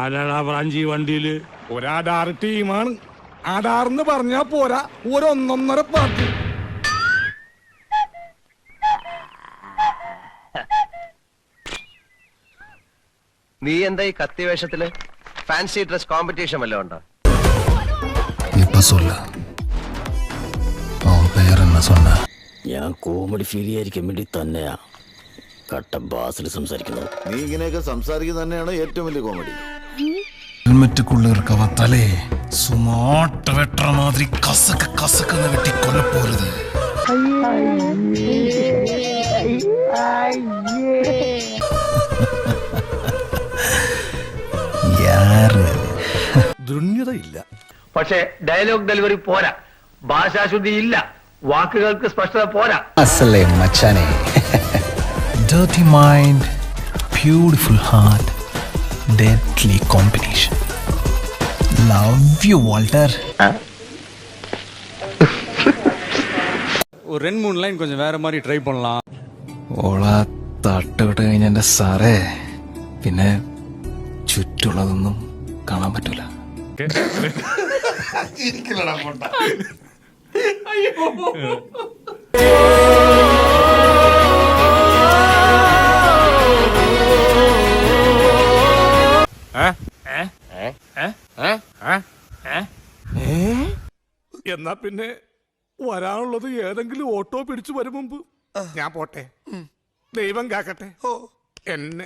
ആരാടാ ബ്രാഞ്ചി വണ്ടിയില്? ഒരാടാറ് ടീമാണ്. ആടാർന്ന് പറഞ്ഞാ പോരാ, ഒരൊന്നൊന്നര പാർട്ടി. നീ എന്താ ഈ കത്തി വേഷത്തില്? ഫാൻസി ഡ്രസ് കോമ്പറ്റീഷൻ വല്ലതും ഉണ്ടോ? ഞാൻ കോമഡി ഫീൽ ചെയ്യാതിരിക്കാൻ വേണ്ടി തന്നെയാ കട്ട ബാസിൽ സംസാരിക്കുന്നത്. നീ ഇങ്ങനെയൊക്കെ സംസാരിക്കുന്നത് തന്നെയാണ് ഏറ്റവും വലിയ കോമഡി. ഹെൽമെറ്റുക്കുള്ളിറക്കവ തലേ സുമാട്ട വെട്ട മാതിരി കസക്ക കസക്കെന്ന് വെട്ടി കൊല്ലപ്പോരുത്. ദുന്യതയില്ല, പക്ഷേ ഡയലോഗ് ഡെലിവറി പോരാ, ഭാഷാശുദ്ധി ഇല്ല, വാക്കുകൾക്ക് സ്പഷ്ടത പോരാ. അസലേ മച്ചാനെ. Dirty mind, beautiful heart, deadly combination. Love you, Walter. ஒரு 2-3 லைன் கொஞ்சம் வேற மாதிரி ட்ரை பண்ணலாம். ഓളാ തട്ടുവിട്ട് കഴിഞ്ഞ എന്റെ സാറേ, പിന്നെ ചുറ്റുള്ളതൊന്നും കാണാൻ പറ്റൂല. എന്നാ പിന്നെ വരാനുള്ളത് ഏതെങ്കിലും ഓട്ടോ പിടിച്ചു വരും മുമ്പ് ഞാൻ പോട്ടെ. ദൈവം കാക്കട്ടെ എന്നെ.